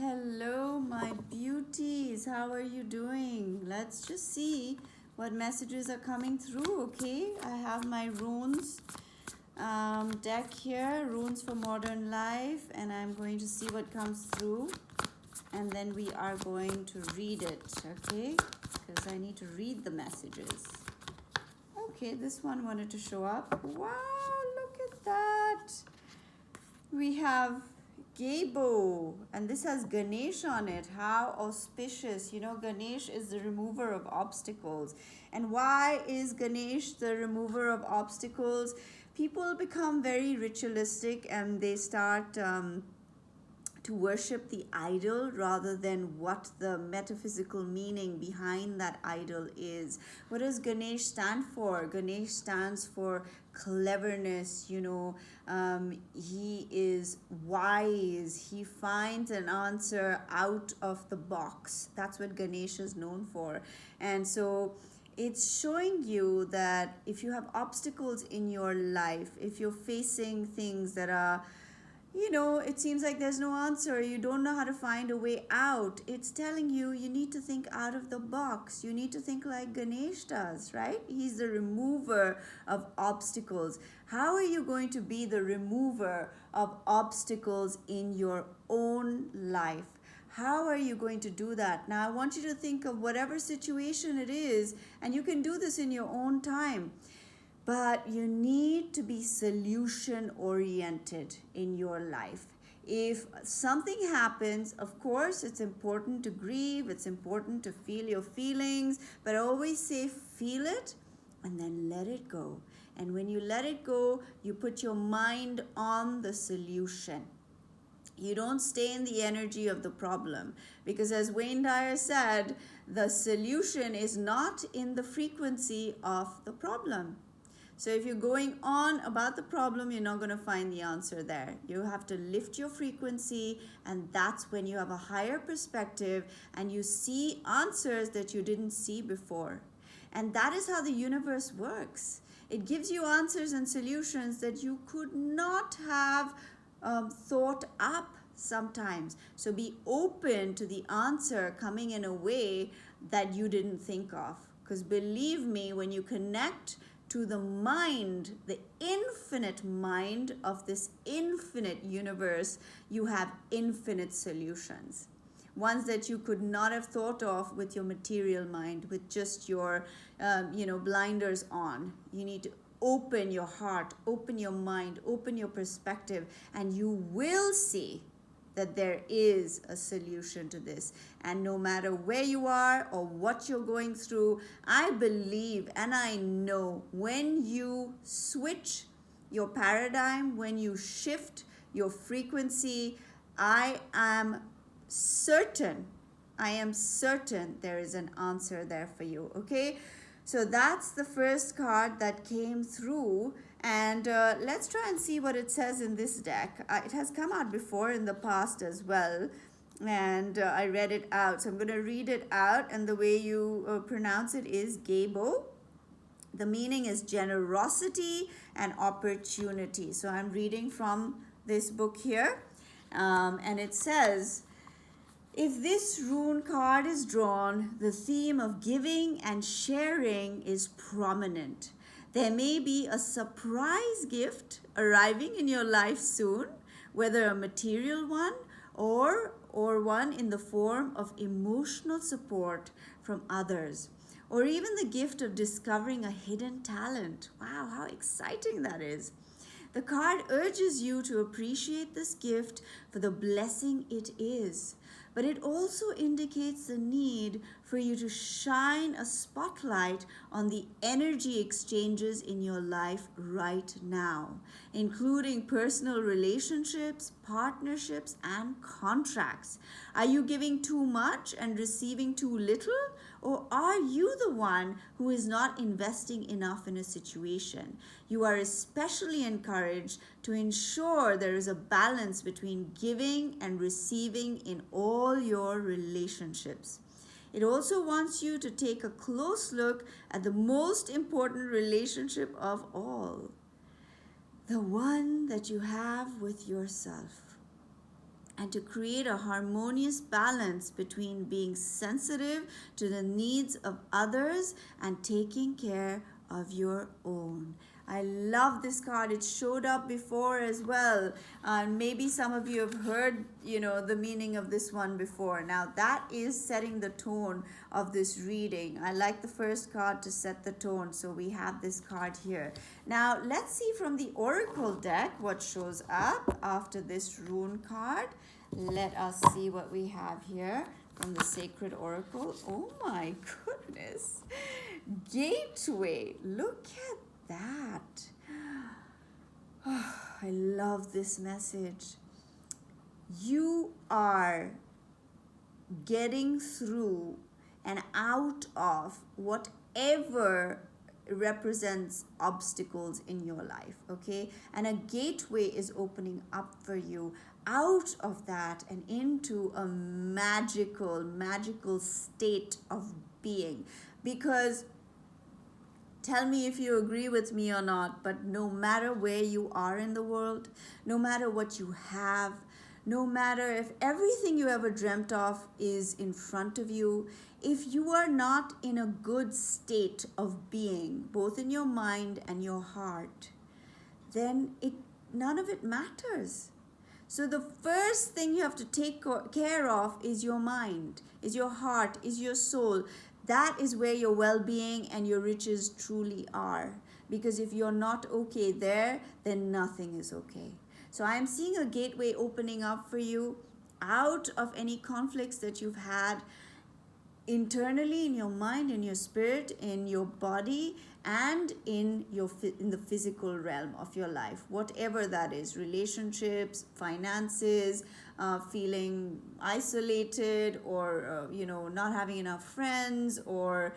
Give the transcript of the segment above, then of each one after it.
Hello, my beauties. How are you doing? Let's just see what messages are coming through, okay? I have my runes deck here, Runes for Modern Life, and I'm going to see what comes through, and then we are going to read it, okay? Because I need to read the messages. Okay, this one wanted to show up. Wow, look at that. We have Gabo, and this has Ganesh on it. How auspicious. You know, Ganesh is the remover of obstacles. And why is Ganesh the remover of obstacles? People become very ritualistic and they start to worship the idol rather than what the metaphysical meaning behind that idol is. What does Ganesh stand for? Ganesh stands for cleverness, he is wise. He finds an answer out of the box. That's what Ganesh is known for. And so it's showing you that if you have obstacles in your life, if you're facing things that are, it seems like there's no answer. You don't know how to find a way out. It's telling you you need to think out of the box. You need to think like Ganesh does, right? He's the remover of obstacles. How are you going to be the remover of obstacles in your own life? How are you going to do that? Now, I want you to think of whatever situation it is, and you can do this in your own time. But you need to be solution oriented in your life. If something happens, of course, it's important to grieve, it's important to feel your feelings, but I always say feel it and then let it go. And when you let it go, you put your mind on the solution. You don't stay in the energy of the problem, because as Wayne Dyer said, the solution is not in the frequency of the problem. So if you're going on about the problem, you're not going to find the answer there. You have to lift your frequency, and that's when you have a higher perspective and you see answers that you didn't see before. And that is how the universe works. It gives you answers and solutions that you could not have thought up sometimes. So be open to the answer coming in a way that you didn't think of. Because believe me, when you connect to the mind, the infinite mind of this infinite universe, you have infinite solutions. Ones that you could not have thought of with your material mind, with just your, blinders on. You need to open your heart, open your mind, open your perspective, and you will see that there is a solution to this. And no matter where you are or what you're going through, I believe and I know when you switch your paradigm, when you shift your frequency, I am certain, there is an answer there for you, okay? So that's the first card that came through. And let's try and see what it says in this deck. It has come out before in the past as well. And I read it out. So I'm going to read it out. And the way you pronounce it is Gabo. The meaning is generosity and opportunity. So I'm reading from this book here. And it says, if this rune card is drawn, the theme of giving and sharing is prominent. There may be a surprise gift arriving in your life soon, whether a material one or one in the form of emotional support from others, or even the gift of discovering a hidden talent. Wow, how exciting that is. The card urges you to appreciate this gift for the blessing it is, but it also indicates the need for you to shine a spotlight on the energy exchanges in your life right now, including personal relationships, partnerships, and contracts. Are you giving too much and receiving too little? Or are you the one who is not investing enough in a situation? You are especially encouraged to ensure there is a balance between giving and receiving in all your relationships. It also wants you to take a close look at the most important relationship of all, the one that you have with yourself. and to create a harmonious balance between being sensitive to the needs of others and taking care of your own. I love this card. It showed up before as well. Maybe some of you have heard, the meaning of this one before. Now that is setting the tone of this reading. I like the first card to set the tone. So we have this card here. Now let's see from the Oracle deck what shows up after this rune card. Let us see what we have here from the Sacred Oracle. Oh my goodness. Gateway. Look at that. Oh, I love this message. You are getting through and out of whatever represents obstacles in your life, okay? And a gateway is opening up for you out of that and into a magical state of being. Because tell me if you agree with me or not, but no matter where you are in the world, no matter what you have, no matter if everything you ever dreamt of is in front of you, if you are not in a good state of being, both in your mind and your heart, then none of it matters. So the first thing you have to take care of is your mind, is your heart, is your soul. That is where your well-being and your riches truly are. Because if you're not okay there, then nothing is okay. So I'm seeing a gateway opening up for you out of any conflicts that you've had internally, in your mind, in your spirit, in your body, and in the physical realm of your life, whatever that is. Relationships, finances, feeling isolated, or not having enough friends, or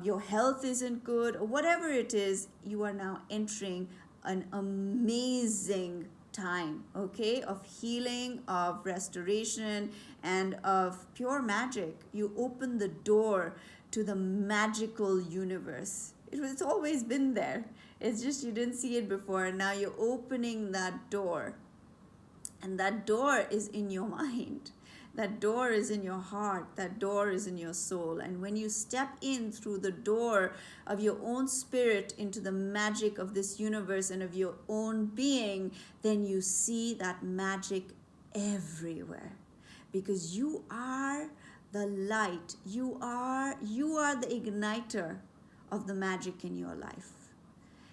your health isn't good, or whatever it is. You are now entering an amazing time, okay, of healing, of restoration, and of pure magic. You open the door to the magical universe. It's always been there. It's just you didn't see it before, and now you're opening that door. And that door is in your mind. That door is in your heart. That door is in your soul. And when you step in through the door of your own spirit into the magic of this universe and of your own being, then you see that magic everywhere. Because you are the light. You are the igniter of the magic in your life.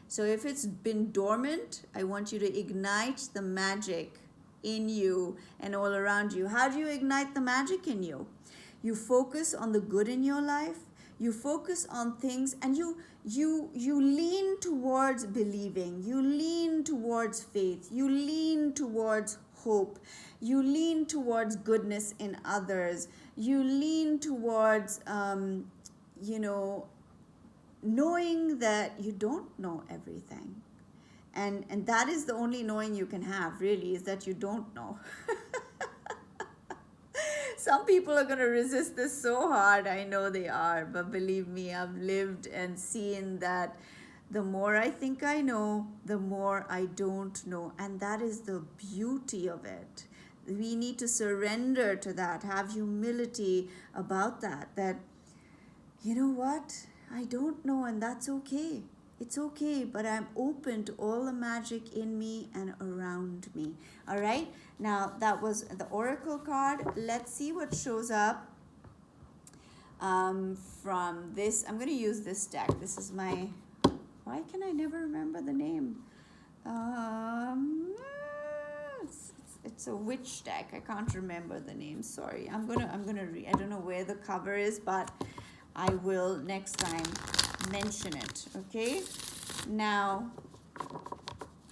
So if it's been dormant, I want you to ignite the magic in you and all around you. How do you ignite the magic in you? You focus on the good in your life. You focus on things, and you lean towards believing. You lean towards faith. You lean towards hope. You lean towards goodness in others. You lean towards knowing that you don't know everything. And that is the only knowing you can have, really, is that you don't know. Some people are going to resist this so hard. I know they are. But believe me, I've lived and seen that the more I think I know, the more I don't know. And that is the beauty of it. We need to surrender to that, have humility about that. That, you know what? I don't know, and that's okay. It's okay, but I'm open to all the magic in me and around me. All right? Now, that was the Oracle card. Let's see what shows up from this. I'm going to use this deck. This is my... Why can I never remember the name? It's a witch deck. I can't remember the name. Sorry. I'm gonna read. I don't know where the cover is, but I will next time mention it. Okay? Now,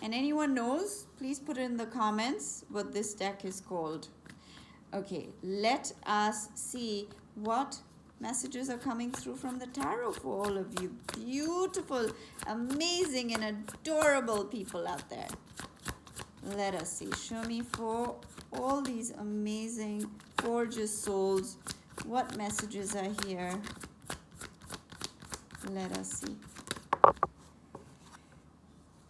and anyone knows, please put it in the comments what this deck is called. Okay, let us see what messages are coming through from the tarot for all of you beautiful, amazing, and adorable people out there. Let us see. Show me for all these amazing, gorgeous souls, what messages are here. Let us see.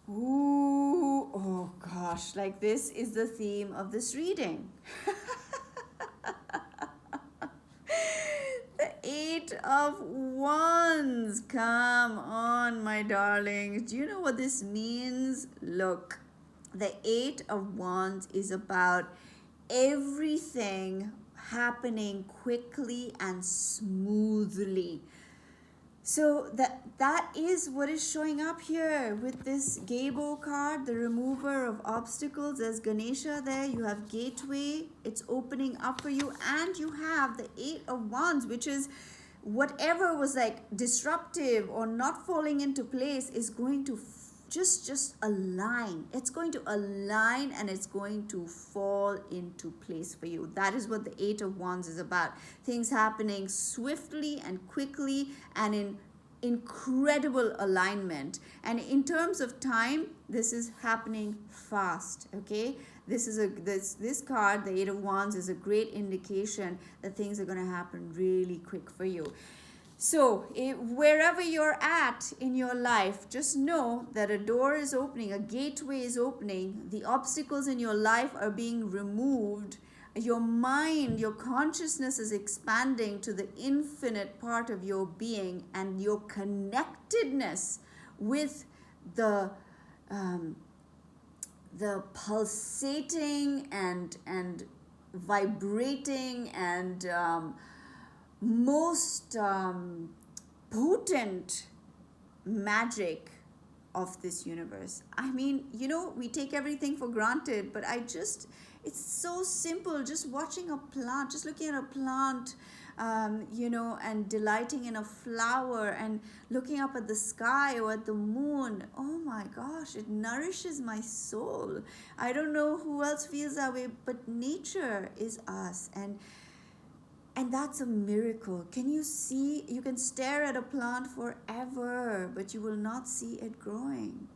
Ooh, oh gosh, like this is the theme of this reading. The Eight of Wands. Come on, my darlings. Do you know what this means? Look, the Eight of Wands is about everything happening quickly and smoothly. So that is what is showing up here with this Gebo card, the remover of obstacles. There's Ganesha there. You have Gateway. It's opening up for you. And you have the Eight of Wands, which is whatever was like disruptive or not falling into place is going to just align. It's going to align and it's going to fall into place for you. That is what the Eight of Wands is about. Things happening swiftly and quickly and in incredible alignment. And in terms of time, this is happening fast, okay? This card, the Eight of Wands, is a great indication that things are going to happen really quick for you. So wherever you're at in your life, just know that a door is opening, a gateway is opening, the obstacles in your life are being removed, your mind, your consciousness is expanding to the infinite part of your being, and your connectedness with the pulsating and vibrating and most potent magic of this universe. I mean, you know, we take everything for granted, but it's so simple. Just watching a plant, just looking at a plant, you know, and delighting in a flower and looking up at the sky or at the moon. Oh my gosh, it nourishes my soul. I don't know who else feels that way, but nature is us. And that's a miracle. Can you see? You can stare at a plant forever, but you will not see it growing.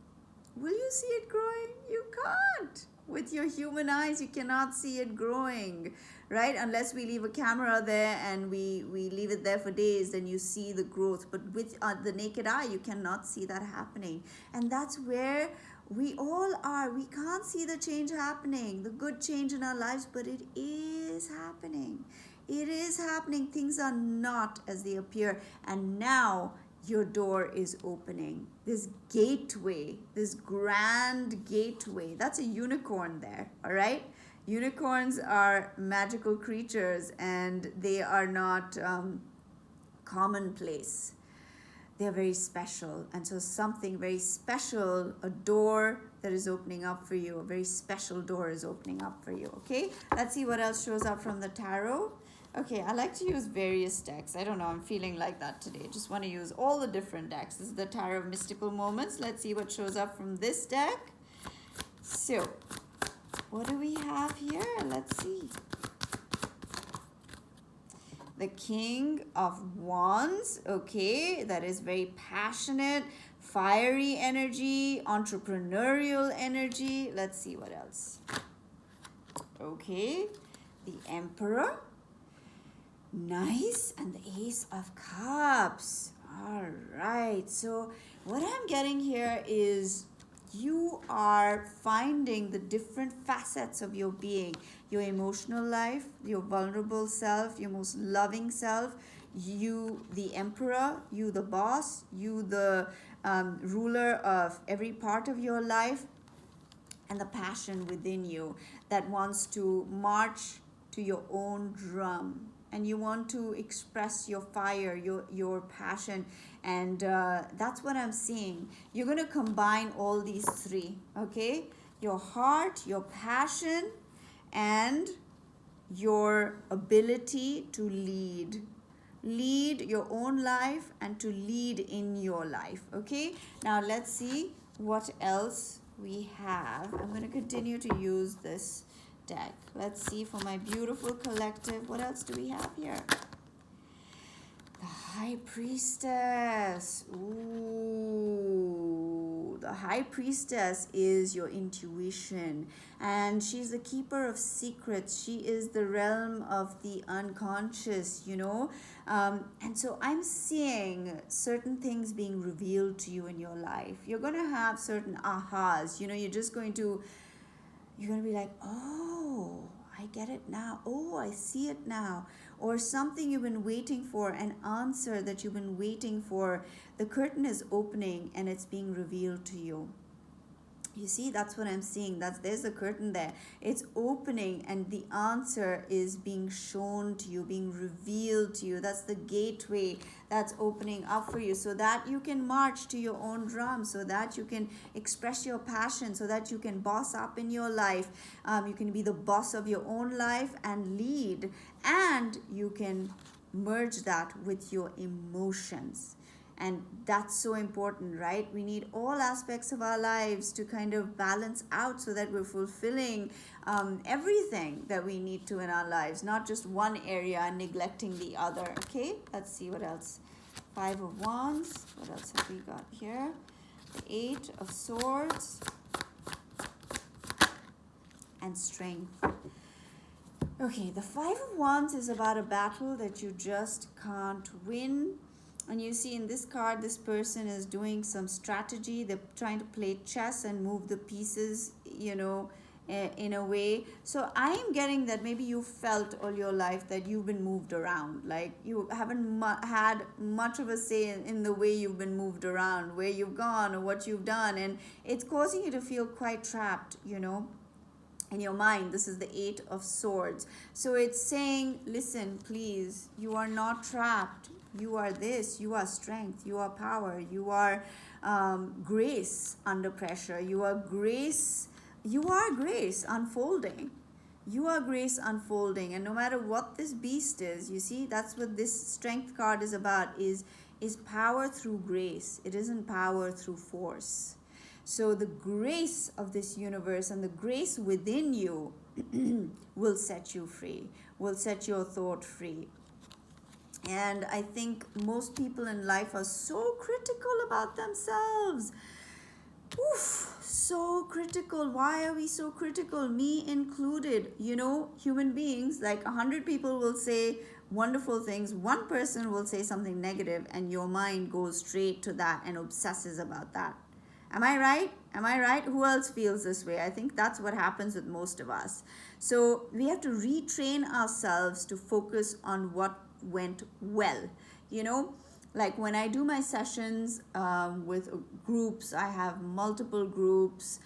Will you see it growing? You can't. With your human eyes, you cannot see it growing, right? Unless we leave a camera there and we leave it there for days, then you see the growth. But with the naked eye, you cannot see that happening. And that's where we all are. We can't see the change happening, the good change in our lives, but it is happening. It is happening. Things are not as they appear. And now your door is opening. This gateway, this grand gateway. That's a unicorn there, all right? Unicorns are magical creatures and they are not commonplace. They're very special. And so something very special, a door that is opening up for you, a very special door is opening up for you, okay? Let's see what else shows up from the tarot. Okay, I like to use various decks. I don't know, I'm feeling like that today. Just want to use all the different decks. This is the Tarot of Mystical Moments. Let's see what shows up from this deck. So, what do we have here? Let's see. The King of Wands. Okay, that is very passionate, fiery energy, entrepreneurial energy. Let's see what else. Okay, the Emperor. Nice. And the Ace of Cups. All right. So what I'm getting here is you are finding the different facets of your being, your emotional life, your vulnerable self, your most loving self, you the emperor, you the boss, you the ruler of every part of your life, and the passion within you that wants to march to your own drum. And you want to express your fire, your passion. And that's what I'm seeing. You're going to combine all these three, okay? Your heart, your passion, and your ability to lead. Lead your own life and to lead in your life, okay? Now let's see what else we have. I'm going to continue to use this deck. Let's see for my beautiful collective. What else do we have here? The High Priestess. Ooh, the the high priestess is your intuition, and she's the keeper of secrets. She is the realm of the unconscious, and so I'm seeing certain things being revealed to you in your life. You're going to have certain ahas. You're going to be like, oh, I get it now. Oh, I see it now. Or something you've been waiting for, an answer that you've been waiting for. The curtain is opening and it's being revealed to you. You see, that's what I'm seeing. There's a curtain there. It's opening and the answer is being shown to you, being revealed to you. That's the gateway that's opening up for you, so that you can march to your own drum, so that you can express your passion, so that you can boss up in your life. You can be the boss of your own life and lead, and you can merge that with your emotions. And that's so important, right? We need all aspects of our lives to kind of balance out so that we're fulfilling everything that we need to in our lives, not just one area and neglecting the other. Okay, let's see what else. 5 of Wands. What else have we got here? The 8 of Swords and Strength. Okay, the 5 of Wands is about a battle that you just can't win. And you see in this card, this person is doing some strategy. They're trying to play chess and move the pieces, in a way. So I am getting that maybe you felt all your life that you've been moved around. Like you haven't had much of a say in the way you've been moved around, where you've gone or what you've done. And it's causing you to feel quite trapped, in your mind. This is the 8 of Swords. So it's saying, listen, please, you are not trapped. You are this. You are strength. You are power. You are grace under pressure. You are grace. You are grace unfolding. You are grace unfolding. And no matter what this beast is, you see, that's what this Strength card is about, is power through grace. It isn't power through force. So the grace of this universe and the grace within you will set you free, will set your thought free. And I think most people in life are so critical about themselves. Oof, so critical. Why are we so critical? Me included. Human beings, like 100 people will say wonderful things. One person will say something negative and your mind goes straight to that and obsesses about that. Am I right? Am I right? Who else feels this way? I think that's what happens with most of us. So we have to retrain ourselves to focus on what went well. Like when I do my sessions with groups, I have multiple groups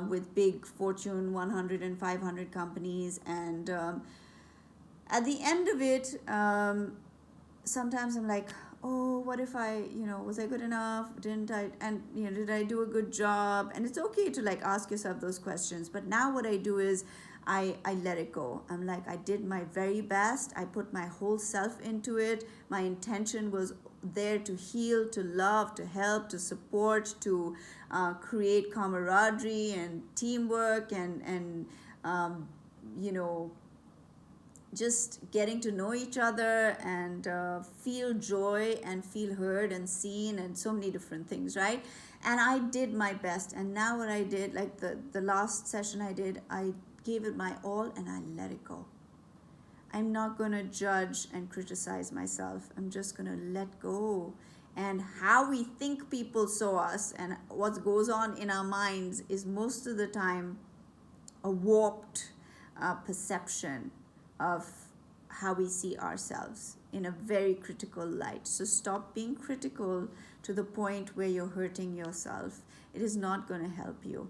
with big Fortune 100 and 500 companies. And at the end of it, sometimes I'm like, oh, what if was I good enough? Didn't I? And, did I do a good job? And it's okay to like ask yourself those questions. But now what I do is I let it go. I'm like, I did my very best. I put my whole self into it. My intention was there to heal, to love, to help, to support, to create camaraderie and teamwork and just getting to know each other and feel joy and feel heard and seen and so many different things, right? And I did my best. And now what I did, like the last session I did, I gave it my all and I let it go. I'm not going to judge and criticize myself. I'm just going to let go. And how we think people saw us and what goes on in our minds is most of the time a warped perception of how we see ourselves in a very critical light. So stop being critical to the point where you're hurting yourself. It is not going to help you.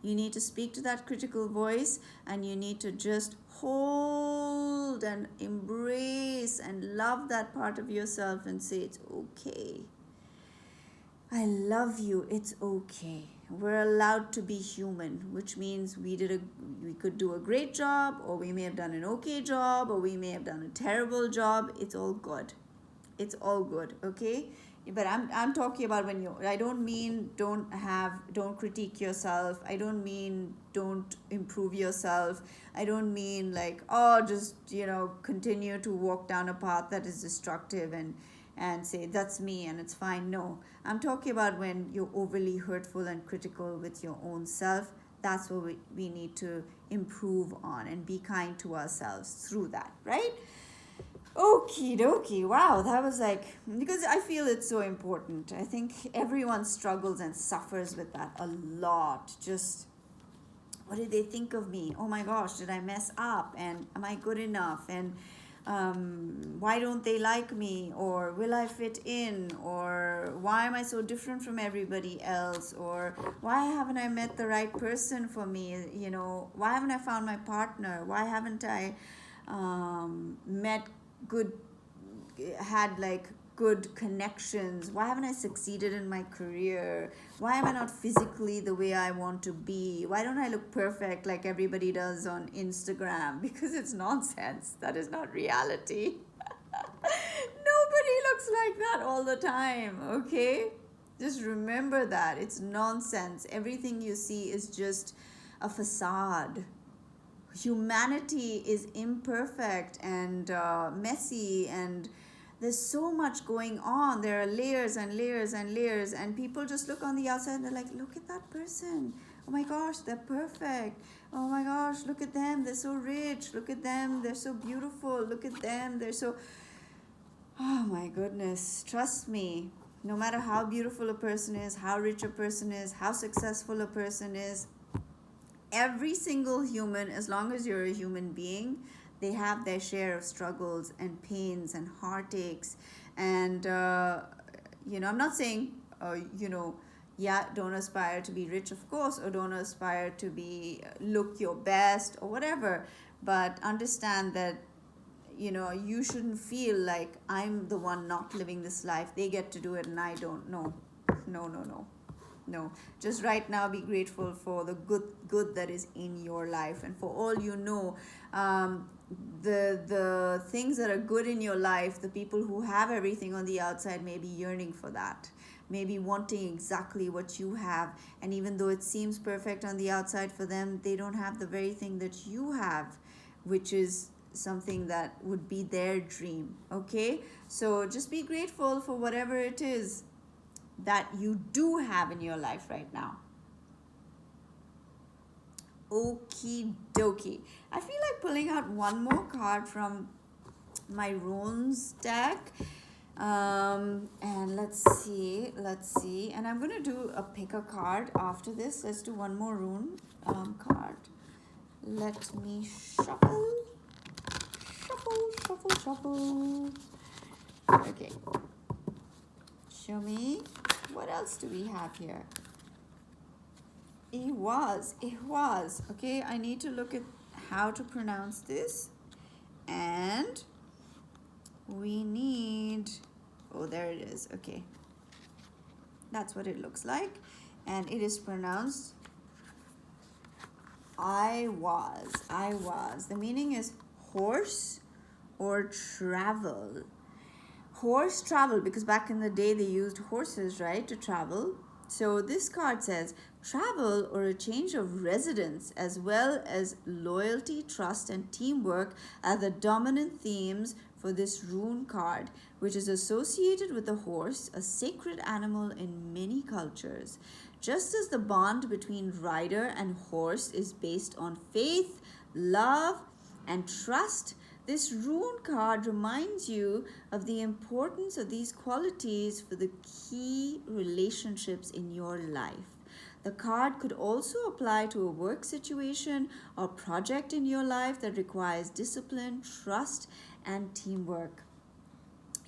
You need to speak to that critical voice and you need to just hold and embrace and love that part of yourself and say, it's okay. I love you. It's okay. We're allowed to be human, which means we could do a great job, or we may have done an okay job, or we may have done a terrible job. It's all good. It's all good, okay? But I'm talking about I don't mean don't critique yourself. I don't mean don't improve yourself. I don't mean like, just continue to walk down a path that is destructive and and say that's me and it's fine. No, I'm talking about when you're overly hurtful and critical with your own self. That's what we need to improve on and be kind to ourselves through that, right? Okie dokie. Wow, that was like, because I feel it's so important. I think everyone struggles and suffers with that a lot. Just, what did they think of me? Oh my gosh, did I mess up? And am I good enough? And why don't they like me? Or will I fit in? Or why am I so different from everybody else? Or why haven't I met the right person for me? You know, why haven't I found my partner? Why haven't I met good, had like good connections? Why haven't I succeeded in my career? Why am I not physically the way I want to be? Why don't I look perfect like everybody does on Instagram? Because it's nonsense. That is not reality. Nobody looks like that all the time, okay? Just remember that. It's nonsense. Everything you see is just a facade. Humanity is imperfect and messy, and there's so much going on. There are layers and layers and layers, and people just look on the outside and they're like, look at that person. Oh my gosh, they're perfect. Oh my gosh, look at them. They're so rich. Look at them. They're so beautiful. Look at them. They're so... Oh my goodness. Trust me. No matter how beautiful a person is, how rich a person is, how successful a person is, every single human, as long as you're a human being, they have their share of struggles and pains and heartaches. And I'm not saying yeah, don't aspire to be rich, of course, or don't aspire to be look your best or whatever, but understand that you shouldn't feel like I'm the one not living this life, they get to do it and I don't. No, just right now be grateful for the good that is in your life. And for all you know, the things that are good in your life, the people who have everything on the outside may be yearning for that, maybe wanting exactly what you have. And even though it seems perfect on the outside for them, they don't have the very thing that you have, which is something that would be their dream. Okay, so just be grateful for whatever it is that you do have in your life right now. Okie dokie. I feel like pulling out one more card from my runes deck. And let's see. And I'm gonna do a pick a card after this. Let's do one more rune card. Let me shuffle. Shuffle. Okay. Show me. What else do we have here? It was. Okay, I need to look at how to pronounce this. And we need... Oh, there it is. Okay. That's what it looks like. And it is pronounced I was. The meaning is horse or travel. Horse travel, because back in the day they used horses, right, to travel. So this card says travel or a change of residence, as well as loyalty, trust, and teamwork are the dominant themes for this rune card, which is associated with the horse, a sacred animal in many cultures. Just as the bond between rider and horse is based on faith, love, and trust, this rune card reminds you of the importance of these qualities for the key relationships in your life. The card could also apply to a work situation or project in your life that requires discipline, trust, and teamwork.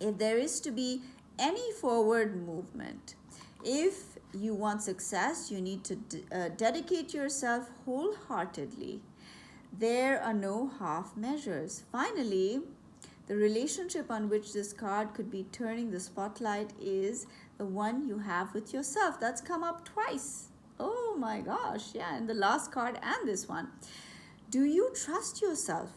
If there is to be any forward movement, if you want success, you need to dedicate yourself wholeheartedly. There are no half measures. Finally, the relationship on which this card could be turning the spotlight is the one you have with yourself. That's come up twice. Oh my gosh, yeah, in the last card and this one. Do you trust yourself?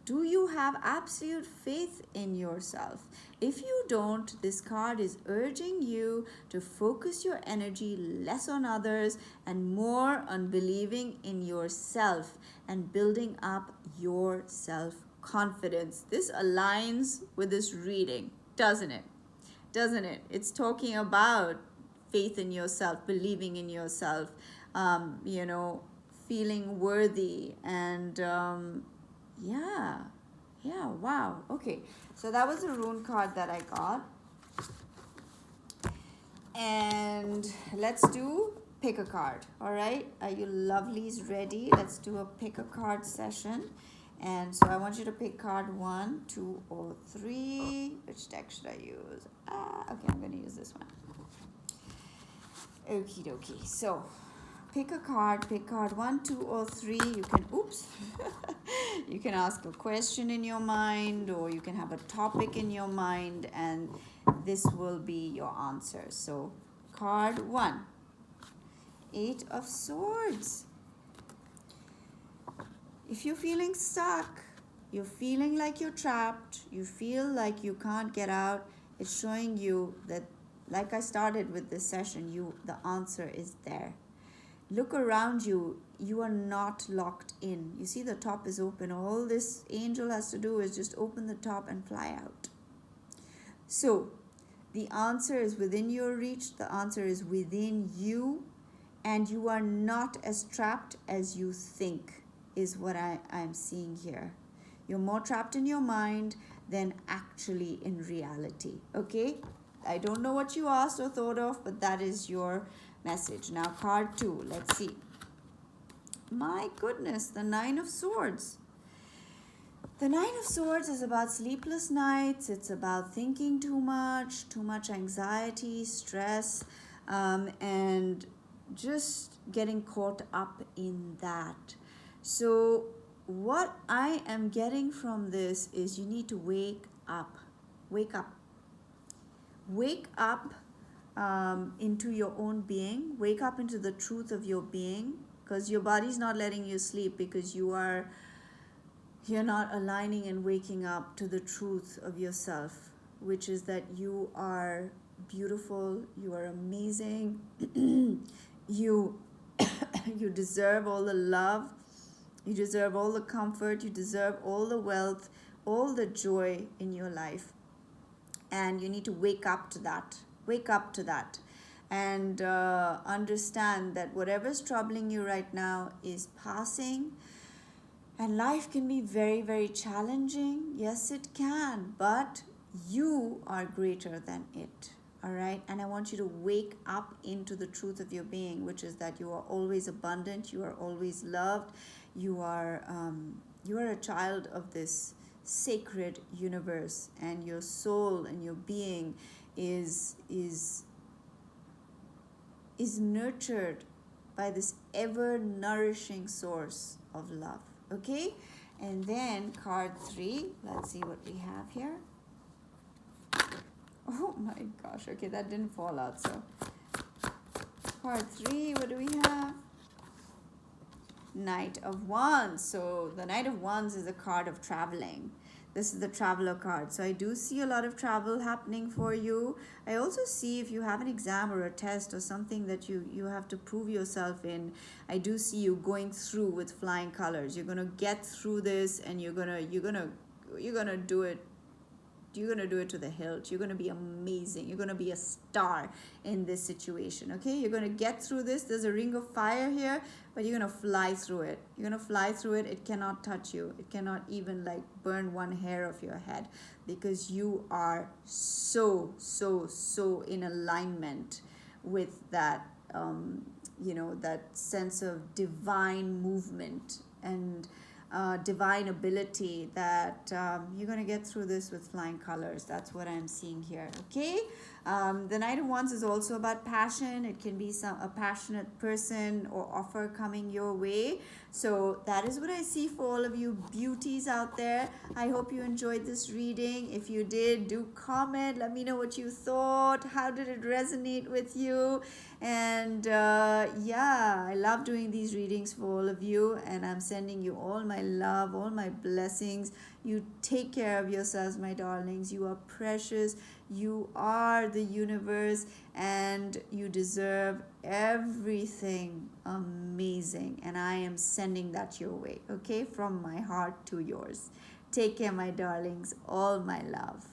Do you have absolute faith in yourself? If you don't, this card is urging you to focus your energy less on others and more on believing in yourself and building up your self-confidence. This aligns with this reading, doesn't it? doesn't it? It's talking about faith in yourself, believing in yourself, you know, feeling worthy, and yeah, yeah, wow. Okay, so that was a rune card that I got. And let's do pick a card. All right, are you lovelies ready? Let's do a pick a card session. And so I want you to pick card 1, 2, or 3. Which deck should I use? Okay, I'm going to use this one. Okie dokie. So pick a card. Pick card 1, 2, or 3. You can, oops. You can ask a question in your mind, or you can have a topic in your mind, and this will be your answer. So card 1, 8 of Swords. If you're feeling stuck, you're feeling like you're trapped, you feel like you can't get out, it's showing you that, like I started with this session, the answer is there. Look around you. You are not locked in. You see the top is open. All this angel has to do is just open the top and fly out. So the answer is within your reach. The answer is within you. And you are not as trapped as you think, is what I'm seeing here. You're more trapped in your mind than actually in reality. Okay? I don't know what you asked or thought of, but that is your message. Now, card 2. Let's see. My goodness, the 9 of Swords. The 9 of Swords is about sleepless nights. It's about thinking too much anxiety, stress, and just getting caught up in that. So what I am getting from this is you need to wake up. Wake up. Wake up into your own being. Wake up into the truth of your being, because your body's not letting you sleep because you're not aligning and waking up to the truth of yourself, which is that you are beautiful, you are amazing, you you deserve all the love, you deserve all the comfort, you deserve all the wealth, all the joy in your life. And you need to wake up to that. Wake up to that. And understand that whatever's troubling you right now is passing. And life can be very, very challenging. Yes, it can. But you are greater than it. All right? And I want you to wake up into the truth of your being, which is that you are always abundant. You are always loved. You are a child of this sacred universe, and your soul and your being is nurtured by this ever nourishing source of love. Okay, and then card 3, let's see what we have here. Oh my gosh, okay, that didn't fall out. So card 3, what do we have? Knight of Wands. So the Knight of Wands is a card of traveling. This is the traveler card. So I do see a lot of travel happening for you. I also see if you have an exam or a test or something that you have to prove yourself in, I do see you going through with flying colors. You're gonna get through this, and you're gonna do it. You're going to do it to the hilt. You're going to be amazing. You're going to be a star in this situation, okay? You're going to get through this. There's a ring of fire here, but you're going to fly through it. You're going to fly through it. It cannot touch you. It cannot even like burn one hair of your head, because you are so in alignment with that, that sense of divine movement and divine ability, that you're going to get through this with flying colors. That's what I'm seeing here. Okay, the Knight of Wands is also about passion. It can be a passionate person or offer coming your way. So that is what I see for all of you beauties out there. I hope you enjoyed this reading. If you did, do comment. Let me know what you thought. How did it resonate with you? And yeah, I love doing these readings for all of you, and I'm sending you all my love, all my blessings. You take care of yourselves, my darlings. You are precious. You are the universe, and you deserve everything amazing. And I am sending that your way, okay? From my heart to yours. Take care, my darlings. All my love.